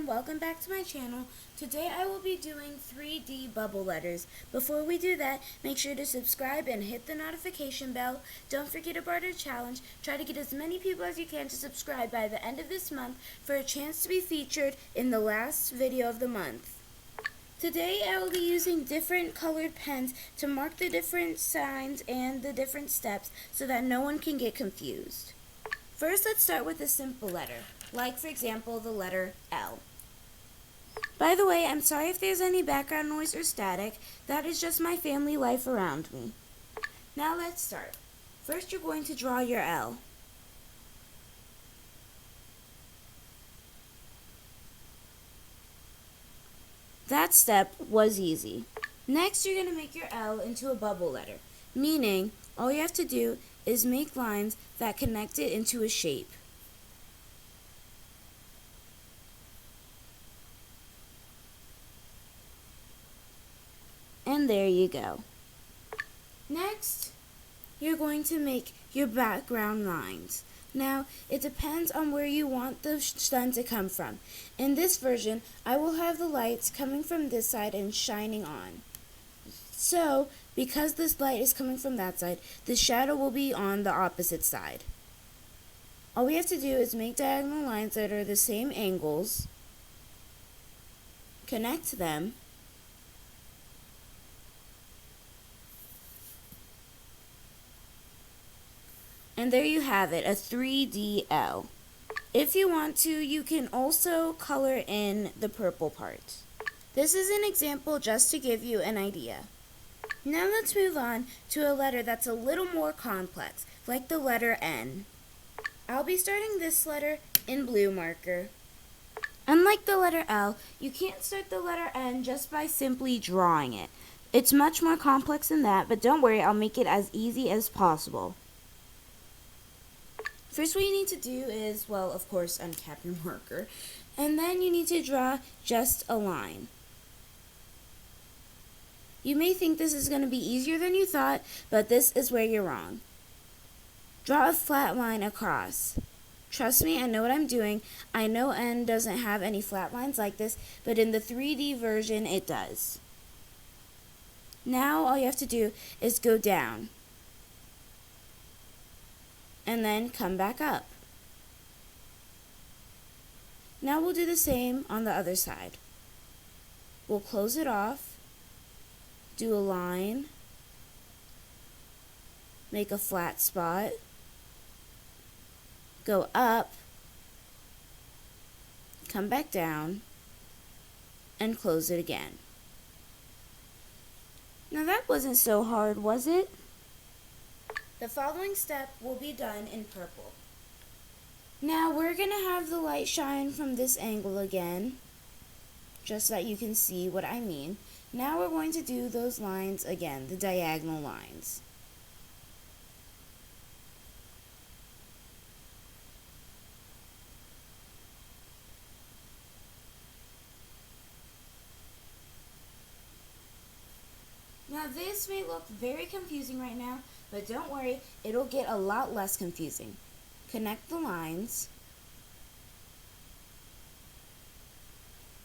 welcome back to my channel. Today I will be doing 3D bubble letters. Before we do that, make sure to subscribe and hit the notification bell. Don't forget about our challenge. Try to get as many people as you can to subscribe by the end of this month for a chance to be featured in the last video of the month. Today I will be using different colored pens to mark the different signs and the different steps so that no one can get confused. First, let's start with a simple letter, like for example the letter L. By the way, I'm sorry if there's any background noise or static. That is just my family life around me. Now let's start. First, you're going to draw your L. That step was easy. Next, you're going to make your L into a bubble letter, meaning all you have to do is make lines that connect it into a shape. And there you go. Next, you're going to make your background lines. Now, it depends on where you want the sun to come from. In this version, I will have the lights coming from this side and shining on. So, because this light is coming from that side, the shadow will be on the opposite side. All we have to do is make diagonal lines that are the same angles, connect them, and there you have it, a 3D L. If you want to, you can also color in the purple part. This is an example just to give you an idea. Now let's move on to a letter that's a little more complex, like the letter N. I'll be starting this letter in blue marker. Unlike the letter L, you can't start the letter N just by simply drawing it. It's much more complex than that, but don't worry, I'll make it as easy as possible. First, what you need to do is, well, of course, uncap your marker, and then you need to draw just a line. You may think this is going to be easier than you thought, but this is where you're wrong. Draw a flat line across. Trust me, I know what I'm doing. I know N doesn't have any flat lines like this, but in the 3D version, it does. Now, all you have to do is go down, and then come back up. Now we'll do the same on the other side. We'll close it off, do a line, make a flat spot, go up, come back down, and close it again. Now that wasn't so hard, was it? The following step will be done in purple. Now we're going to have the light shine from this angle again, just so that you can see what I mean. Now we're going to do those lines again, the diagonal lines. Now this may look very confusing right now, but don't worry, it'll get a lot less confusing. Connect the lines.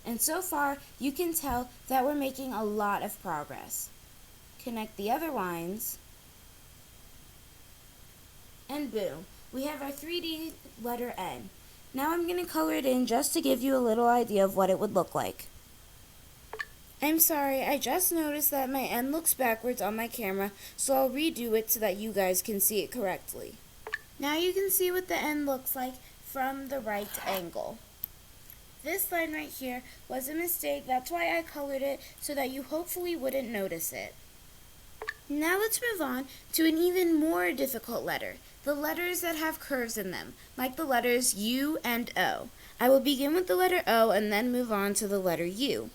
And so far, you can tell that we're making a lot of progress. Connect the other lines. And boom, we have our 3D letter N. Now I'm going to color it in just to give you a little idea of what it would look like. I'm sorry, I just noticed that my N looks backwards on my camera, so I'll redo it so that you guys can see it correctly. Now you can see what the N looks like from the right angle. This line right here was a mistake, that's why I colored it so that you hopefully wouldn't notice it. Now let's move on to an even more difficult letter, the letters that have curves in them, like the letters U and O. I will begin with the letter O and then move on to the letter U.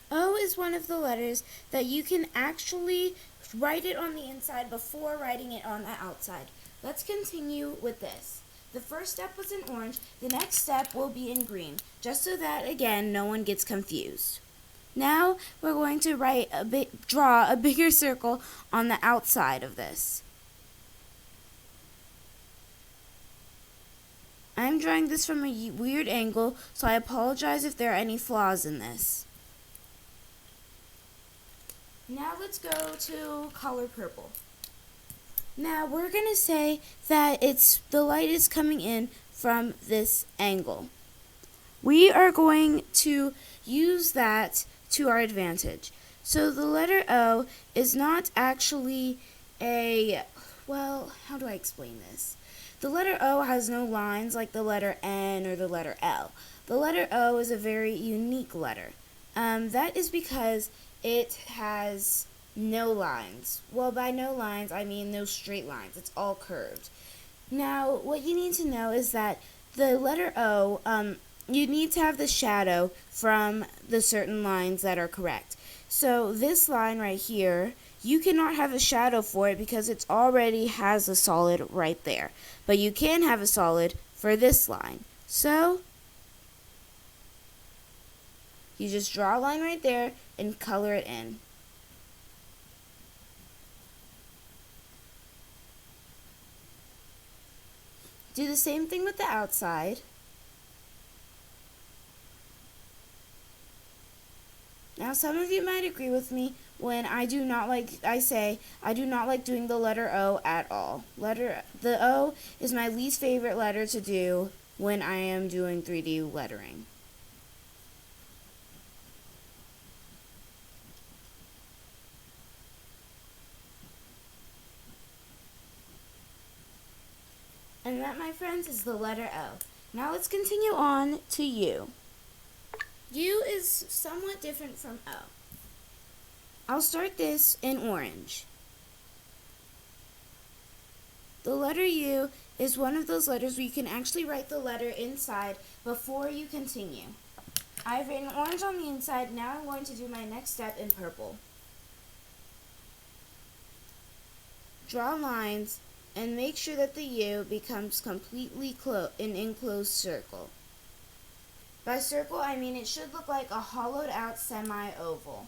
O is one of the letters that you can actually write it on the inside before writing it on the outside. Let's continue with this. The first step was in orange, the next step will be in green, just so that, again, no one gets confused. Now we're going to draw a bigger circle on the outside of this. I'm drawing this from a weird angle, so I apologize if there are any flaws in this. Now let's go to color purple. Now we're going to say that the light is coming in from this angle. We are going to use that to our advantage. So the letter O is not actually how do I explain this? The letter O has no lines like the letter N or the letter L. The letter O is a very unique letter. That is because it has no lines. Well, by no lines, I mean no straight lines. It's all curved. Now, what you need to know is that the letter O, you need to have the shadow from the certain lines that are correct. So this line right here, you cannot have a shadow for it because it already has a solid right there. But you can have a solid for this line. So you just draw a line right there and color it in. Do the same thing with the outside. Now some of you might agree with me when I do not like doing the letter O at all. The O is my least favorite letter to do when I am doing 3D lettering. And that, my friends, is the letter O. Now let's continue on to U. U is somewhat different from O. I'll start this in orange. The letter U is one of those letters where you can actually write the letter inside before you continue. I've written orange on the inside. Now I'm going to do my next step in purple. Draw lines and make sure that the U becomes completely an enclosed circle. By circle, I mean it should look like a hollowed out semi-oval.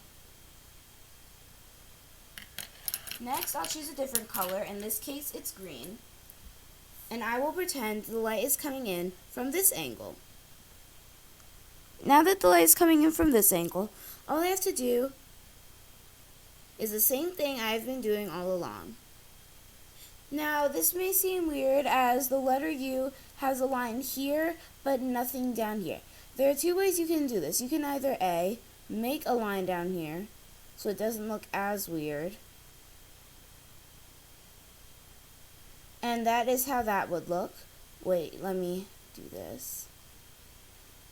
Next, I'll choose a different color. In this case, it's green. And I will pretend the light is coming in from this angle. Now that the light is coming in from this angle, all I have to do is the same thing I've been doing all along. Now, this may seem weird as the letter U has a line here, but nothing down here. There are two ways you can do this. You can either A, make a line down here so it doesn't look as weird. And that is how that would look. Wait, let me do this.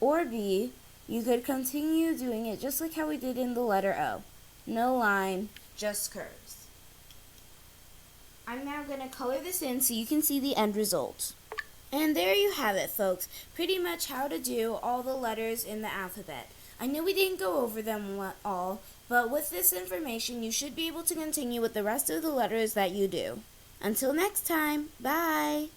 Or B, you could continue doing it just like how we did in the letter O. No line, just curves. I'm now going to color this in so you can see the end result. And there you have it, folks. Pretty much how to do all the letters in the alphabet. I know we didn't go over them all, but with this information, you should be able to continue with the rest of the letters that you do. Until next time, bye!